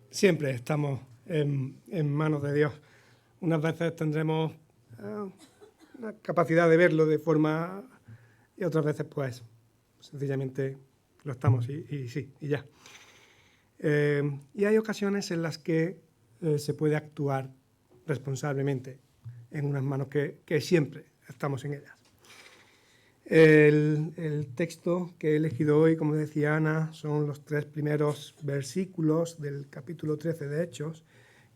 siempre estamos en manos de Dios. Unas veces tendremos una capacidad de verlo de forma y otras veces pues sencillamente lo estamos y ya. Y hay ocasiones en las que se puede actuar responsablemente en unas manos que siempre estamos en ellas. El texto que he elegido hoy, como decía Ana, son los 3 primeros versículos del capítulo 13 de Hechos,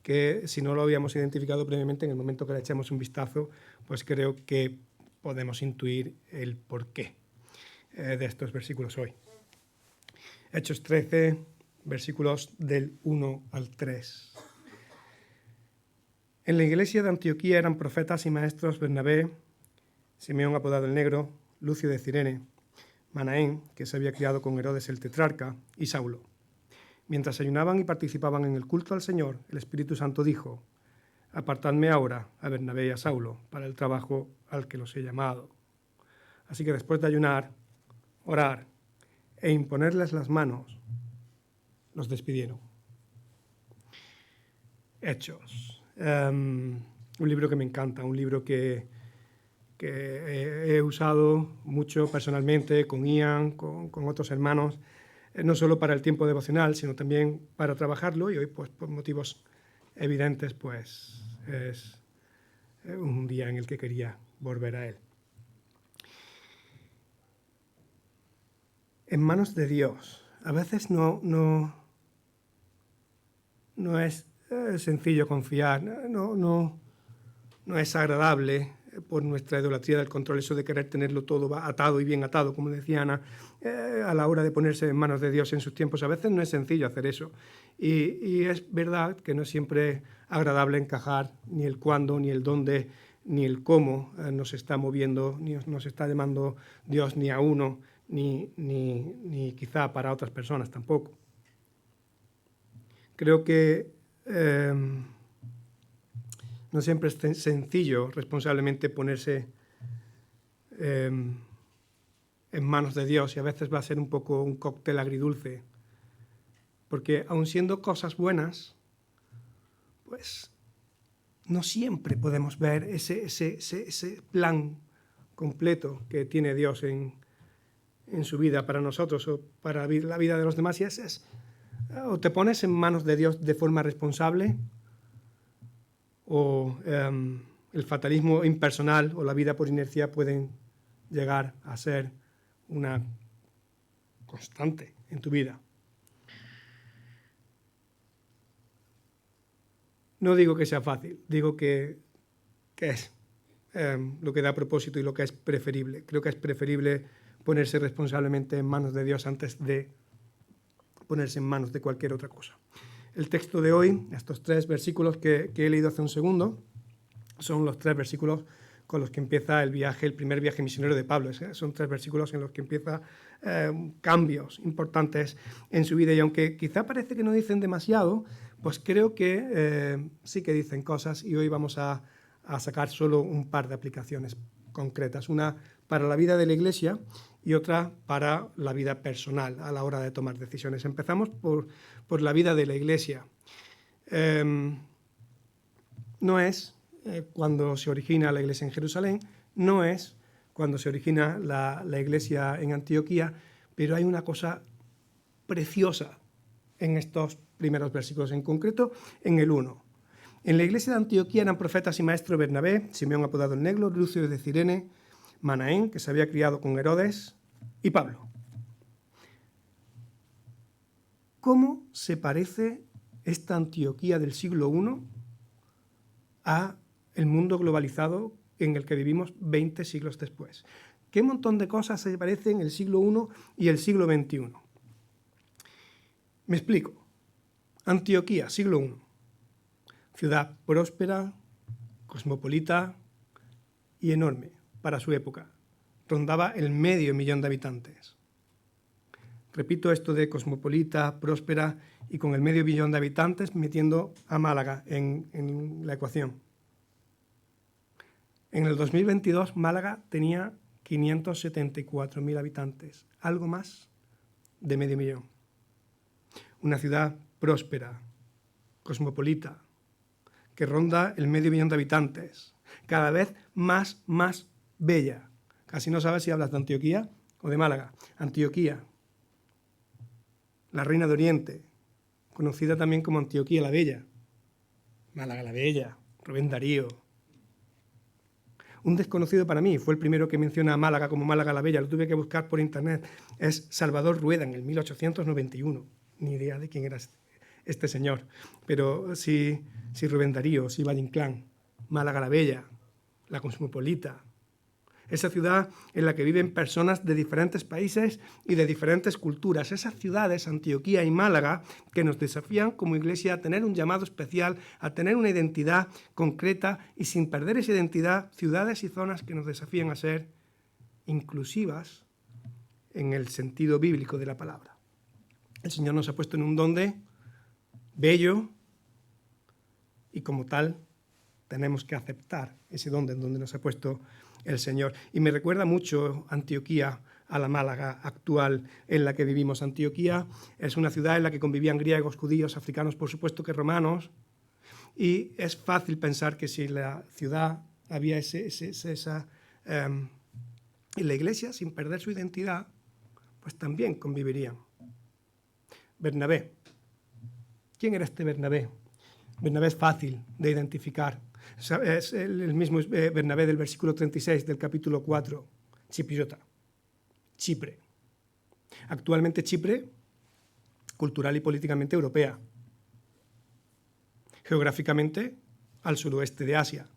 que si no lo habíamos identificado previamente, en el momento que le echemos un vistazo, pues creo que podemos intuir el porqué de estos versículos hoy. Hechos 13, versículos del 1 al 3. En la iglesia de Antioquía eran profetas y maestros Bernabé, Simeón apodado el Negro, Lucio de Cirene, Manaén, que se había criado con Herodes el tetrarca, y Saulo. Mientras ayunaban y participaban en el culto al Señor, el Espíritu Santo dijo: «Apartadme ahora a Bernabé y a Saulo para el trabajo al que los he llamado». Así que después de ayunar, orar e imponerles las manos, los despidieron. Hechos. Un libro que me encanta, un libro que he usado mucho personalmente con Ian, con otros hermanos, no solo para el tiempo devocional, sino también para trabajarlo, y hoy, pues, por motivos evidentes, pues es un día en el que quería volver a él. En manos de Dios. A veces no es sencillo confiar, no es agradable por nuestra idolatría del control, eso de querer tenerlo todo atado y bien atado, como decía Ana, a la hora de ponerse en manos de Dios en sus tiempos. A veces no es sencillo hacer eso. Y es verdad que no es siempre agradable encajar ni el cuándo, ni el dónde, ni el cómo nos está moviendo, ni nos está llamando Dios ni a uno, ni quizá para otras personas tampoco. Creo que no siempre es sencillo responsablemente ponerse en manos de Dios, y a veces va a ser un poco un cóctel agridulce, porque aun siendo cosas buenas, pues no siempre podemos ver ese plan completo que tiene Dios en su vida para nosotros o para la vida de los demás, y o te pones en manos de Dios de forma responsable, o el fatalismo impersonal o la vida por inercia pueden llegar a ser una constante en tu vida. No digo que sea fácil, digo que es lo que da propósito y lo que es preferible. Creo que es preferible ponerse responsablemente en manos de Dios antes de ponerse en manos de cualquier otra cosa. El texto de hoy, estos 3 versículos que he leído hace un segundo, son los 3 versículos con los que empieza el primer viaje misionero de Pablo. Son 3 versículos en los que empieza cambios importantes en su vida, y aunque quizá parece que no dicen demasiado, pues creo que sí que dicen cosas, y hoy vamos a sacar solo un par de aplicaciones concretas, una para la vida de la Iglesia y otra para la vida personal a la hora de tomar decisiones. Empezamos por la vida de la Iglesia. No es cuando se origina la Iglesia en Jerusalén, no es cuando se origina la Iglesia en Antioquía, pero hay una cosa preciosa en estos primeros versículos, en concreto en el 1. En la Iglesia de Antioquía eran profetas y maestros Bernabé, Simeón apodado el Negro, Lucio de Cirene, Manaén, que se había criado con Herodes, y Pablo. ¿Cómo se parece esta Antioquía del siglo I a el mundo globalizado en el que vivimos 20 siglos después? ¿Qué montón de cosas se parecen el siglo I y el siglo XXI? Me explico. Antioquía, siglo I. Ciudad próspera, cosmopolita y enorme para su época. Rondaba el 500.000 de habitantes. Repito esto de cosmopolita, próspera y con el 500.000 de habitantes, metiendo a Málaga en la ecuación. En el 2022, Málaga tenía 574.000 habitantes, algo más de 500.000. Una ciudad próspera, cosmopolita, que ronda el 500.000 de habitantes, cada vez más bella. Casi no sabes si hablas de Antioquía o de Málaga. Antioquía, la reina de Oriente, conocida también como Antioquía la Bella. Málaga la Bella, Rubén Darío. Un desconocido para mí, fue el primero que menciona a Málaga como Málaga la Bella, lo tuve que buscar por internet, es Salvador Rueda en el 1891. Ni idea de quién era este señor, pero sí Rubén Darío, sí Valle Inclán, Málaga la Bella, la cosmopolita. Esa ciudad en la que viven personas de diferentes países y de diferentes culturas. Esas ciudades, Antioquía y Málaga, que nos desafían como Iglesia a tener un llamado especial, a tener una identidad concreta y sin perder esa identidad, ciudades y zonas que nos desafían a ser inclusivas en el sentido bíblico de la palabra. El Señor nos ha puesto en un donde bello y como tal tenemos que aceptar ese donde en donde nos ha puesto el Señor. Y me recuerda mucho Antioquía a la Málaga actual en la que vivimos. Antioquía es una ciudad en la que convivían griegos, judíos, africanos, por supuesto que romanos, y es fácil pensar que si la ciudad había en la Iglesia, sin perder su identidad, pues también convivirían. Bernabé. ¿Quién era este Bernabé? Bernabé es fácil de identificar. Es el mismo Bernabé del versículo 36 del capítulo 4, chipriota, Chipre. Actualmente Chipre, cultural y políticamente europea. Geográficamente, al suroeste de Asia.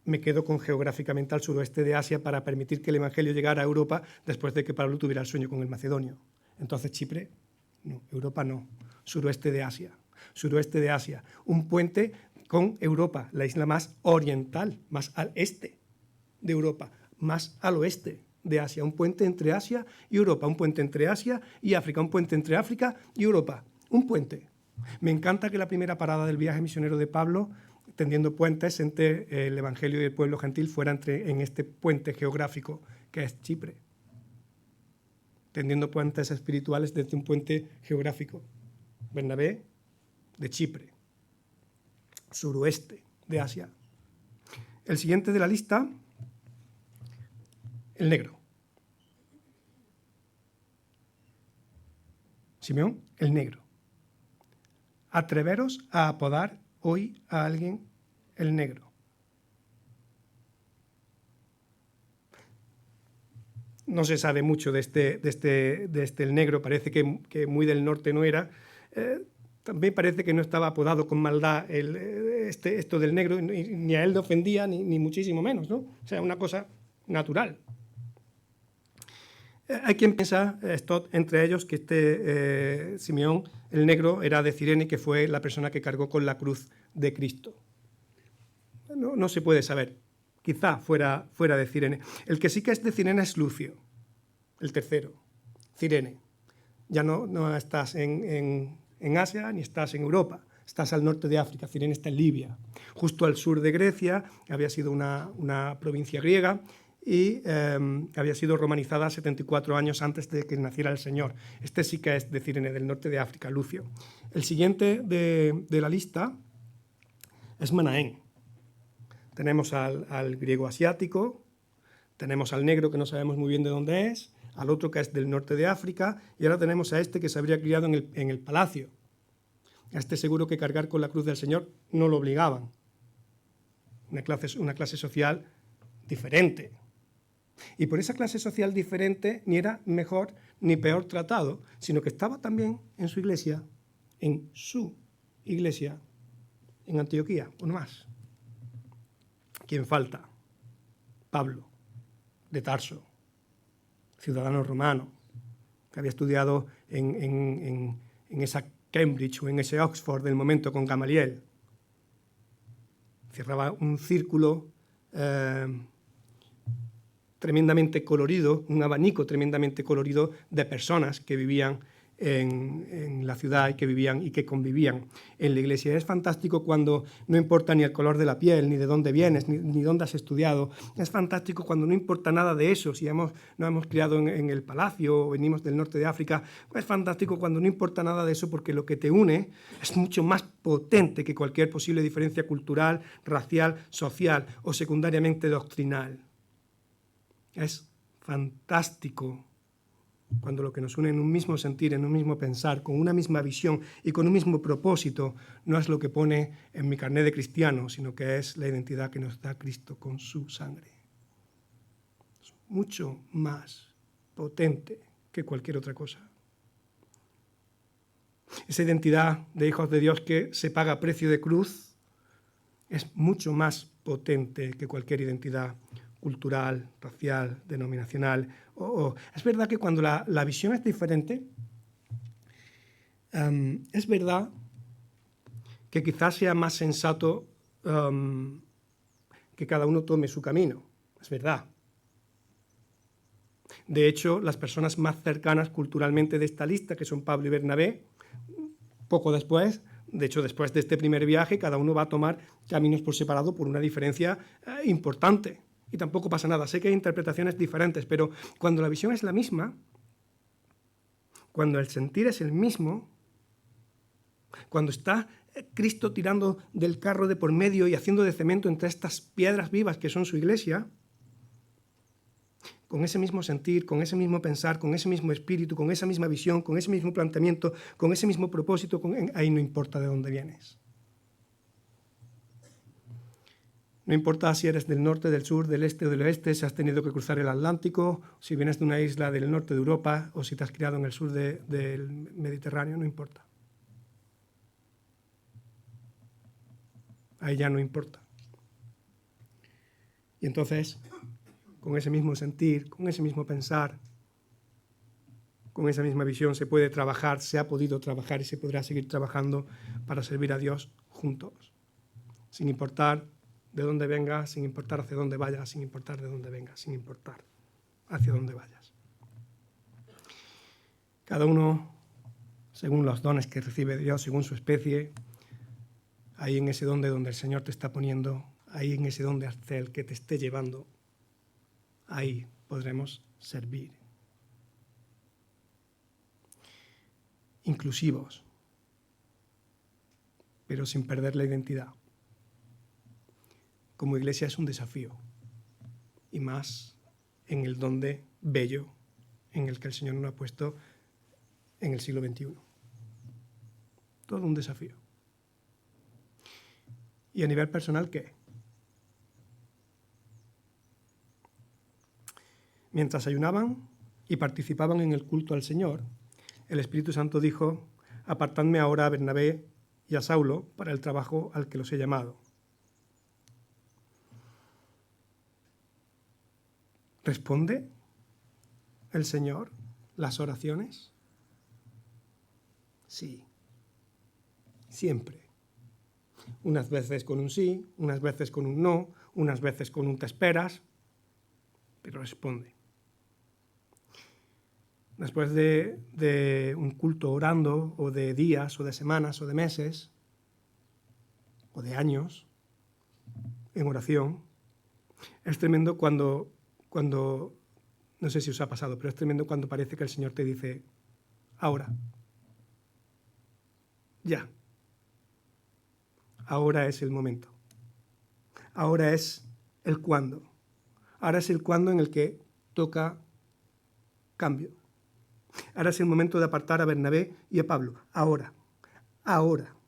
Me quedo con geográficamente al suroeste de Asia para permitir que el Evangelio llegara a Europa después de que Pablo tuviera el sueño con el macedonio. Entonces Chipre, no, Europa no, suroeste de Asia. Suroeste de Asia, un puente con Europa, la isla más oriental, más al este de Europa, más al oeste de Asia, un puente entre Asia y Europa, un puente entre Asia y África, un puente entre África y Europa, un puente. Me encanta que la primera parada del viaje misionero de Pablo, tendiendo puentes entre el Evangelio y el pueblo gentil, fuera en este puente geográfico que es Chipre, tendiendo puentes espirituales desde un puente geográfico. Bernabé, de Chipre, suroeste de Asia. El siguiente de la lista, el negro. Simeón, el negro. Atreveros a apodar hoy a alguien el negro. No se sabe mucho de este el negro, parece que muy del norte no era. También parece que no estaba apodado con maldad esto del negro, ni a él le ofendía, ni muchísimo menos, ¿no? O sea, una cosa natural. Hay quien piensa, entre ellos, que Simeón, el negro, era de Cirene, que fue la persona que cargó con la cruz de Cristo. No se puede saber. Quizá fuera de Cirene. El que sí que es de Cirene es Lucio, el tercero. Cirene. Ya no estás en Asia ni estás en Europa, estás al norte de África. Cirene está en Libia, justo al sur de Grecia. Había sido una provincia griega y había sido romanizada 74 años antes de que naciera el Señor. Este sí que es de Cirene, del norte de África, Lucio. El siguiente de la lista es Manaén. Tenemos al griego asiático, tenemos al negro que no sabemos muy bien de dónde es, al otro que es del norte de África, y ahora tenemos a este que se habría criado en el palacio. A este seguro que cargar con la cruz del Señor no lo obligaban. Una clase social diferente. Y por esa clase social diferente ni era mejor ni peor tratado, sino que estaba también en su iglesia, en Antioquía, uno más. ¿Quién falta? Pablo, de Tarso, ciudadano romano, que había estudiado en esa Cambridge o en ese Oxford del momento con Gamaliel. Cerraba un círculo tremendamente colorido, un abanico tremendamente colorido de personas que vivían en la ciudad y que vivían y que convivían en la iglesia. Es fantástico cuando no importa ni el color de la piel, ni de dónde vienes, ni dónde has estudiado. Es fantástico cuando no importa nada de eso. Si nos hemos criado en el palacio o venimos del norte de África, es fantástico cuando no importa nada de eso, porque lo que te une es mucho más potente que cualquier posible diferencia cultural, racial, social o secundariamente doctrinal. Es fantástico cuando lo que nos une en un mismo sentir, en un mismo pensar, con una misma visión y con un mismo propósito, no es lo que pone en mi carnet de cristiano, sino que es la identidad que nos da Cristo con su sangre. Es mucho más potente que cualquier otra cosa. Esa identidad de hijos de Dios que se paga a precio de cruz es mucho más potente que cualquier identidad cultural, racial, denominacional. Es verdad que cuando la visión es diferente, es verdad que quizás sea más sensato que cada uno tome su camino. Es verdad. De hecho, las personas más cercanas culturalmente de esta lista, que son Pablo y Bernabé, poco después, de hecho después de este primer viaje, cada uno va a tomar caminos por separado por una diferencia importante. Y tampoco pasa nada. Sé que hay interpretaciones diferentes, pero cuando la visión es la misma, cuando el sentir es el mismo, cuando está Cristo tirando del carro de por medio y haciendo de cemento entre estas piedras vivas que son su iglesia, con ese mismo sentir, con ese mismo pensar, con ese mismo espíritu, con esa misma visión, con ese mismo planteamiento, con ese mismo propósito, ahí no importa de dónde vienes. No importa si eres del norte, del sur, del este o del oeste, si has tenido que cruzar el Atlántico, si vienes de una isla del norte de Europa o si te has criado en el sur del Mediterráneo, no importa. Ahí ya no importa. Y entonces, con ese mismo sentir, con ese mismo pensar, con esa misma visión se puede trabajar, se ha podido trabajar y se podrá seguir trabajando para servir a Dios juntos, sin importar de dónde vengas, sin importar hacia dónde vayas, sin importar de dónde vengas, sin importar hacia dónde vayas. Cada uno, según los dones que recibe Dios, según su especie, ahí en ese don donde el Señor te está poniendo, ahí en ese don de hacia el que te esté llevando, ahí podremos servir. Inclusivos, pero sin perder la identidad. Como iglesia es un desafío, y más en el don de bello en el que el Señor nos ha puesto en el siglo XXI. Todo un desafío. ¿Y a nivel personal qué? Mientras ayunaban y participaban en el culto al Señor, el Espíritu Santo dijo: apartadme ahora a Bernabé y a Saulo para el trabajo al que los he llamado. ¿Responde el Señor las oraciones? Sí, siempre. Unas veces con un sí, unas veces con un no, unas veces con un te esperas, pero responde. Después de un culto orando, o de días, o de semanas, o de meses, o de años en oración, es tremendo cuando, no sé si os ha pasado, pero es tremendo cuando parece que el Señor te dice: ahora, ya, ahora es el momento, ahora es el cuándo, ahora es el cuándo en el que toca cambio. Ahora es el momento de apartar a Bernabé y a Pablo. Ahora.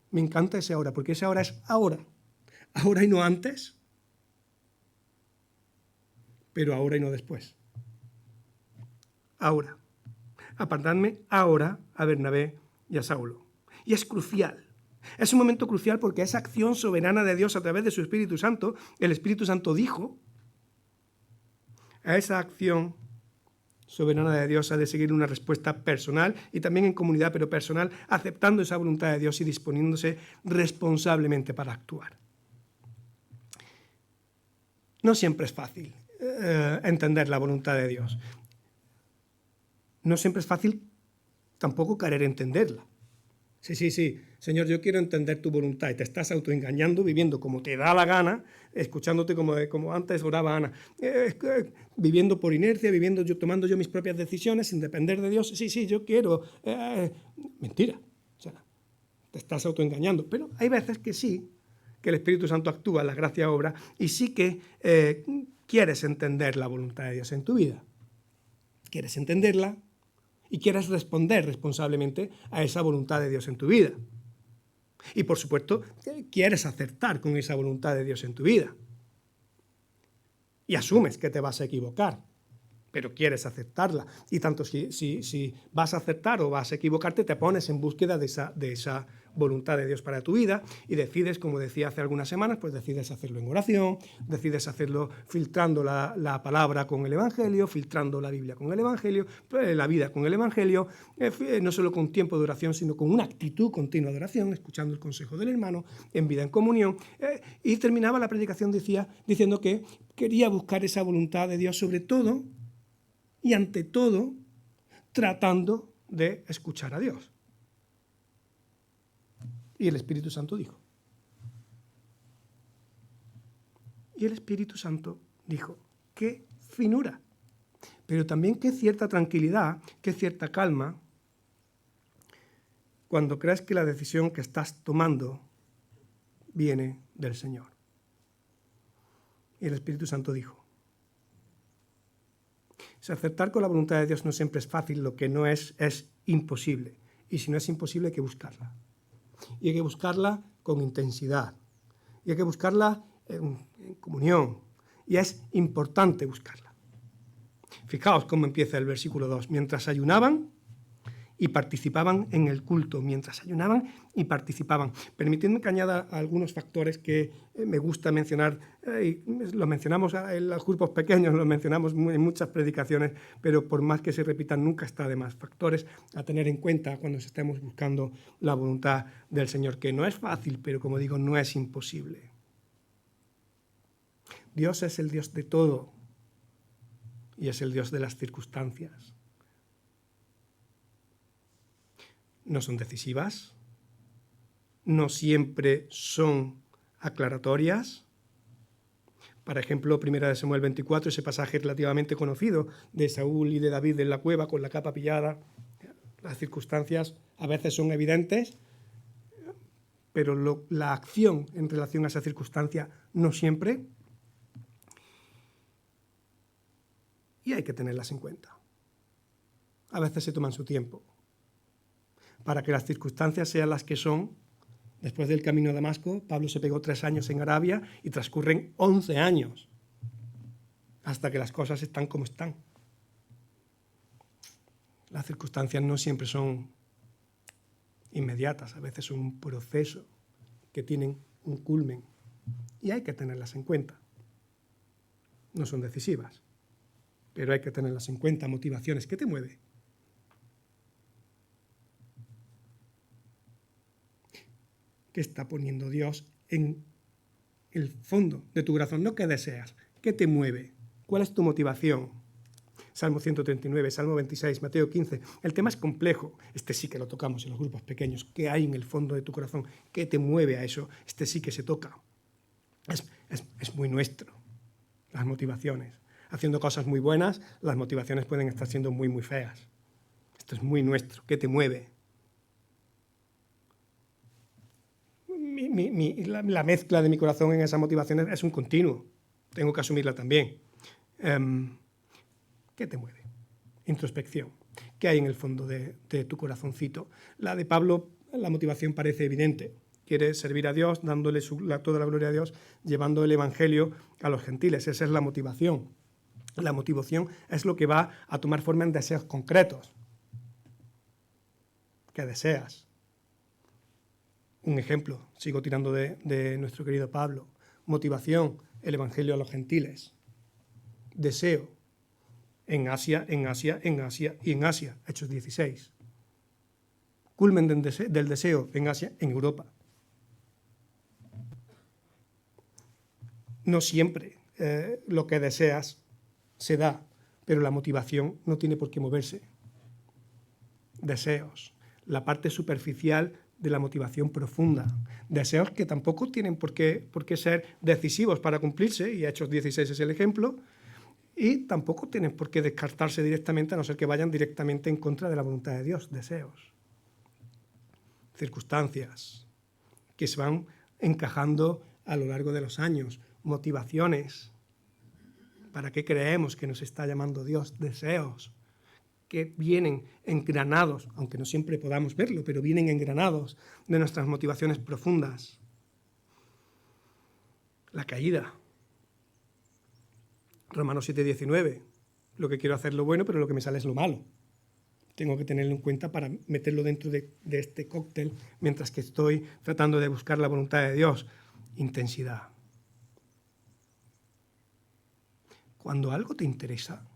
Me encanta ese ahora, porque ese ahora es ahora. Ahora y no antes, pero ahora y no después. Ahora. Apartadme ahora a Bernabé y a Saulo. Y es crucial. Es un momento crucial porque esa acción soberana de Dios a través de su Espíritu Santo, el Espíritu Santo dijo, a esa acción soberana de Dios ha de seguir una respuesta personal y también en comunidad, pero personal, aceptando esa voluntad de Dios y disponiéndose responsablemente para actuar. No siempre es fácil entender la voluntad de Dios. No siempre es fácil tampoco querer entenderla. Sí, Señor, yo quiero entender tu voluntad y te estás autoengañando, viviendo como te da la gana, escuchándote como antes oraba Ana, viviendo por inercia, tomando yo mis propias decisiones sin depender de Dios. Sí, yo quiero. Mentira. O sea, te estás autoengañando. Pero hay veces que sí, que el Espíritu Santo actúa, la gracia obra, y sí que quieres entender la voluntad de Dios en tu vida. Quieres entenderla y quieres responder responsablemente a esa voluntad de Dios en tu vida. Y por supuesto, quieres acertar con esa voluntad de Dios en tu vida. Y asumes que te vas a equivocar, pero quieres aceptarla. Y tanto si vas a acertar o vas a equivocarte, te pones en búsqueda de esa voluntad de Dios para tu vida y decides, como decía hace algunas semanas, pues decides hacerlo en oración, decides hacerlo filtrando la palabra con el Evangelio, filtrando la Biblia con el Evangelio, la vida con el Evangelio, no solo con tiempo de oración, sino con una actitud continua de oración, escuchando el consejo del hermano, en vida en comunión. Y terminaba la predicación diciendo que quería buscar esa voluntad de Dios sobre todo y ante todo tratando de escuchar a Dios. Y el Espíritu Santo dijo. Y el Espíritu Santo dijo, qué finura, pero también qué cierta tranquilidad, qué cierta calma, cuando crees que la decisión que estás tomando viene del Señor. Y el Espíritu Santo dijo, si acertar con la voluntad de Dios no siempre es fácil, lo que no es imposible. Y si no es imposible, hay que buscarla. Y hay que buscarla con intensidad. Y hay que buscarla en comunión. Y es importante buscarla. Fijaos cómo empieza el versículo 2. Mientras ayunaban y participaban en el culto. Mientras ayunaban y participaban. Permitidme que añada algunos factores que me gusta mencionar. Los mencionamos en los grupos pequeños, los mencionamos en muchas predicaciones, pero por más que se repitan, nunca está de más. Factores a tener en cuenta cuando estemos buscando la voluntad del Señor, que no es fácil, pero como digo, no es imposible. Dios es el Dios de todo y es el Dios de las circunstancias. No son decisivas, no siempre son aclaratorias. Por ejemplo, 1 Samuel 24, ese pasaje relativamente conocido de Saúl y de David en la cueva con la capa pillada. Las circunstancias a veces son evidentes, pero la acción en relación a esa circunstancia no siempre. Y hay que tenerlas en cuenta. A veces se toman su tiempo. Para que las circunstancias sean las que son, después del camino de Damasco, Pablo se pegó 3 años en Arabia y transcurren 11 años hasta que las cosas están como están. Las circunstancias no siempre son inmediatas, a veces son un proceso que tienen un culmen y hay que tenerlas en cuenta. No son decisivas, pero hay que tenerlas en cuenta. Motivaciones. ¿Qué te mueve? ¿Qué está poniendo Dios en el fondo de tu corazón? No qué deseas, ¿qué te mueve? ¿Cuál es tu motivación? Salmo 139, Salmo 26, Mateo 15. El tema es complejo. Este sí que lo tocamos en los grupos pequeños. ¿Qué hay en el fondo de tu corazón? ¿Qué te mueve a eso? Este sí que se toca. Es muy nuestro, las motivaciones. Haciendo cosas muy buenas, las motivaciones pueden estar siendo muy, muy feas. Esto es muy nuestro. ¿Qué te mueve? La mezcla de mi corazón en esas motivaciones es un continuo. Tengo que asumirla también. ¿Qué te mueve? Introspección. ¿Qué hay en el fondo de tu corazoncito? La de Pablo, la motivación parece evidente. Quiere servir a Dios, dándole toda la gloria a Dios, llevando el Evangelio a los gentiles. Esa es la motivación. La motivación es lo que va a tomar forma en deseos concretos. ¿Qué deseas? Un ejemplo, sigo tirando de nuestro querido Pablo. Motivación, el Evangelio a los gentiles. Deseo, en Asia y en Asia, Hechos 16. Culmen del deseo en Asia, en Europa. No siempre lo que deseas se da, pero la motivación no tiene por qué moverse. deseos, la parte superficial de la motivación profunda. Deseos que tampoco tienen por qué ser decisivos para cumplirse, y Hechos 16 es el ejemplo, y tampoco tienen por qué descartarse directamente, a no ser que vayan directamente en contra de la voluntad de Dios. Deseos, circunstancias que se van encajando a lo largo de los años, motivaciones. ¿Para qué creemos que nos está llamando Dios? Deseos que vienen engranados, aunque no siempre podamos verlo, pero vienen engranados de nuestras motivaciones profundas. La caída. Romanos 7:19. Lo que quiero hacer es lo bueno, pero lo que me sale es lo malo. Tengo que tenerlo en cuenta para meterlo dentro de este cóctel mientras que estoy tratando de buscar la voluntad de Dios. Intensidad. Cuando algo te interesa,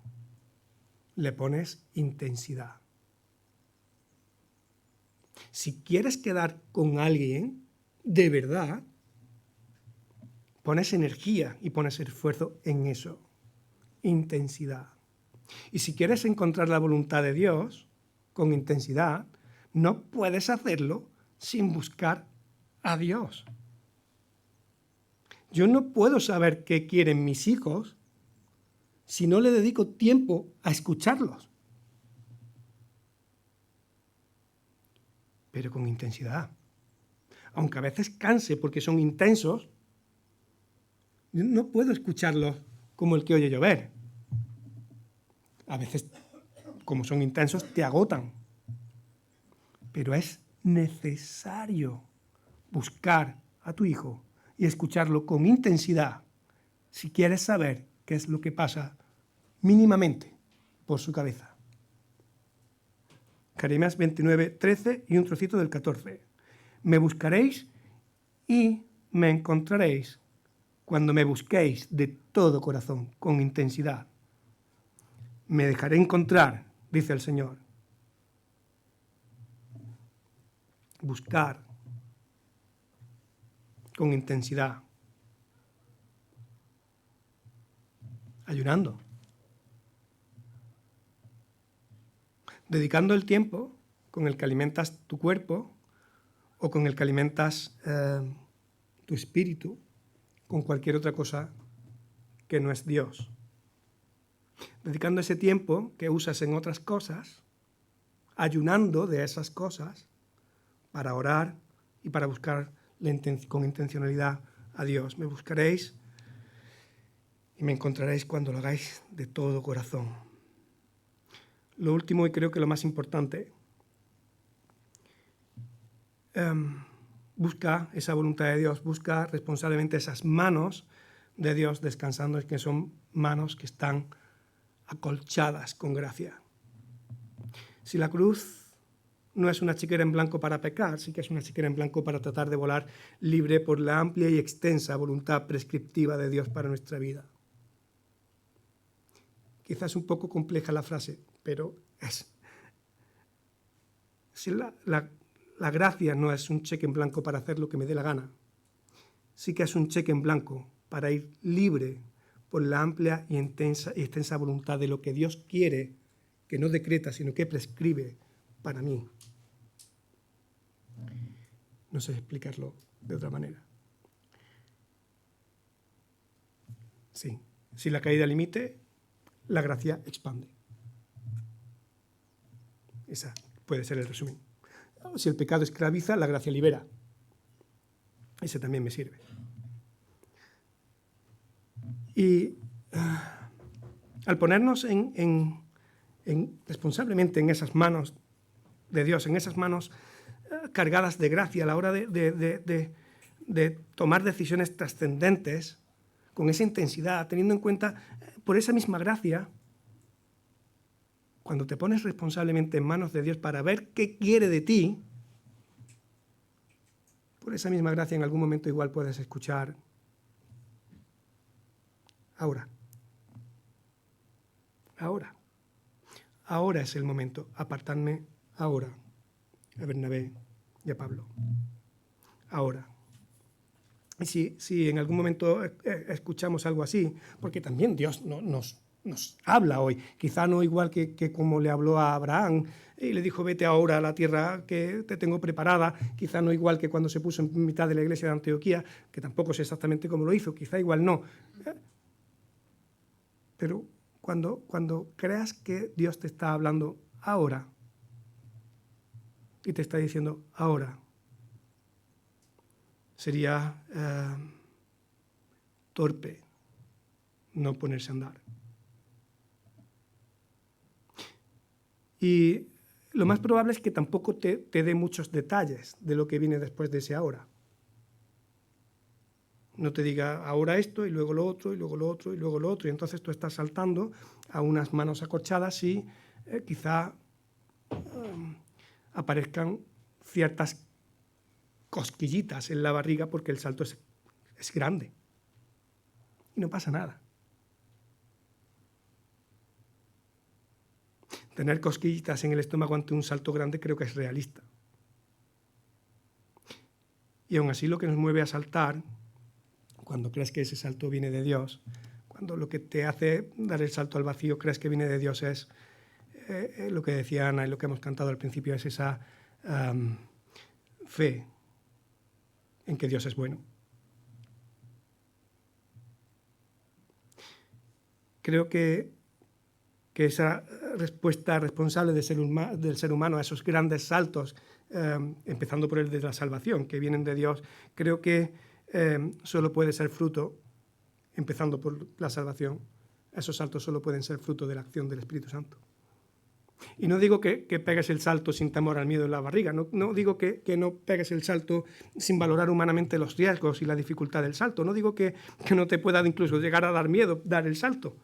le pones intensidad. Si quieres quedar con alguien, de verdad, pones energía y pones esfuerzo en eso. Intensidad. Y si quieres encontrar la voluntad de Dios con intensidad, no puedes hacerlo sin buscar a Dios. Yo no puedo saber qué quieren mis hijos si no le dedico tiempo a escucharlos. Pero con intensidad. Aunque a veces canse porque son intensos, yo no puedo escucharlos como el que oye llover. A veces, como son intensos, te agotan. Pero es necesario buscar a tu hijo y escucharlo con intensidad si quieres saber qué es lo que pasa mínimamente por su cabeza. Jeremías 29:13 y un trocito del 14. Me buscaréis y me encontraréis cuando me busquéis de todo corazón, con intensidad. Me dejaré encontrar, dice el Señor. Buscar con intensidad. Ayunando. Dedicando el tiempo con el que alimentas tu cuerpo o con el que alimentas tu espíritu con cualquier otra cosa que no es Dios. Dedicando ese tiempo que usas en otras cosas, ayunando de esas cosas para orar y para buscar con intencionalidad a Dios. Me buscaréis y me encontraréis cuando lo hagáis de todo corazón. Lo último, y creo que lo más importante, busca esa voluntad de Dios, busca responsablemente esas manos de Dios descansando, que son manos que están acolchadas con gracia. Si la cruz no es una chequera en blanco para pecar, sí que es una chequera en blanco para tratar de volar libre por la amplia y extensa voluntad prescriptiva de Dios para nuestra vida. Quizás un poco compleja la frase, pero es. Si la gracia no es un cheque en blanco para hacer lo que me dé la gana, sí que es un cheque en blanco para ir libre por la amplia y extensa voluntad de lo que Dios quiere, que no decreta, sino que prescribe para mí. No sé explicarlo de otra manera. Sí, si la caída limite, la gracia expande. Esa puede ser el resumen. Si el pecado esclaviza, la gracia libera. Ese también me sirve. Y al ponernos responsablemente en esas manos de Dios, en esas manos cargadas de gracia a la hora de tomar decisiones trascendentes, con esa intensidad, teniendo en cuenta, por esa misma gracia, cuando te pones responsablemente en manos de Dios para ver qué quiere de ti, por esa misma gracia en algún momento igual puedes escuchar: ahora es el momento, apartadme ahora, a Bernabé y a Pablo. Ahora. Y si en algún momento escuchamos algo así, porque también Dios nos nos habla hoy. Quizá no igual que como le habló a Abraham y le dijo, vete ahora a la tierra que te tengo preparada. Quizá no igual que cuando se puso en mitad de la iglesia de Antioquía, que tampoco sé exactamente cómo lo hizo. Quizá igual no. Pero cuando creas que Dios te está hablando ahora y te está diciendo ahora, sería torpe no ponerse a andar. Y lo más probable es que tampoco te dé muchos detalles de lo que viene después de ese ahora. No te diga ahora esto y luego lo otro y luego lo otro y luego lo otro. Y entonces tú estás saltando a unas manos acorchadas y quizá aparezcan ciertas cosquillitas en la barriga porque el salto es grande. Y no pasa nada. Tener cosquillitas en el estómago ante un salto grande creo que es realista. Y aún así lo que nos mueve a saltar, cuando crees que ese salto viene de Dios, cuando lo que te hace dar el salto al vacío crees que viene de Dios es lo que decía Ana y lo que hemos cantado al principio, es esa fe en que Dios es bueno. Creo que esa respuesta responsable del ser humano a esos grandes saltos, empezando por el de la salvación, que vienen de Dios, creo que solo puede ser fruto, empezando por la salvación, esos saltos solo pueden ser fruto de la acción del Espíritu Santo. Y no digo que pegues el salto sin temor al miedo en la barriga, no digo que no pegues el salto sin valorar humanamente los riesgos y la dificultad del salto, no digo que no te pueda incluso llegar a dar miedo dar el salto.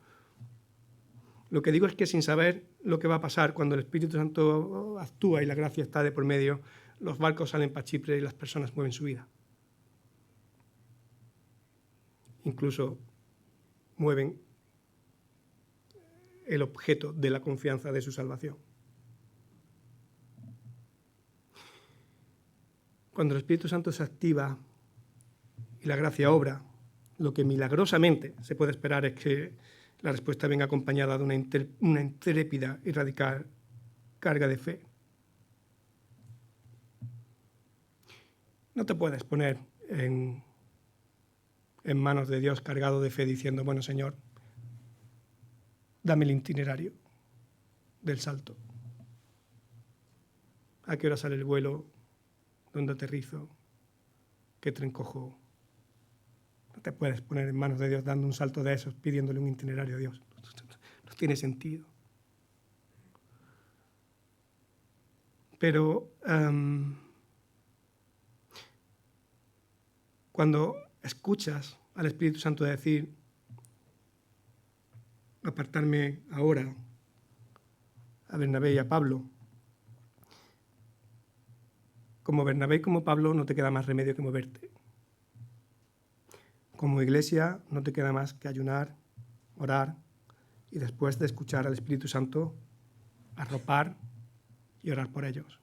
Lo que digo es que sin saber lo que va a pasar cuando el Espíritu Santo actúa y la gracia está de por medio, los barcos salen para Chipre y las personas mueven su vida. Incluso mueven el objeto de la confianza de su salvación. Cuando el Espíritu Santo se activa y la gracia obra, lo que milagrosamente se puede esperar es que la respuesta venga acompañada de una intrépida y radical carga de fe. No te puedes poner en manos de Dios cargado de fe diciendo, bueno, Señor, dame el itinerario del salto. ¿A qué hora sale el vuelo? ¿Dónde aterrizo? ¿Qué tren cojo? No te puedes poner en manos de Dios dando un salto de esos, pidiéndole un itinerario a Dios. No tiene sentido. Pero cuando escuchas al Espíritu Santo decir, apartarme ahora, a Bernabé y a Pablo, como Bernabé y como Pablo no te queda más remedio que moverte. Como iglesia no te queda más que ayunar, orar y después de escuchar al Espíritu Santo, arropar y orar por ellos.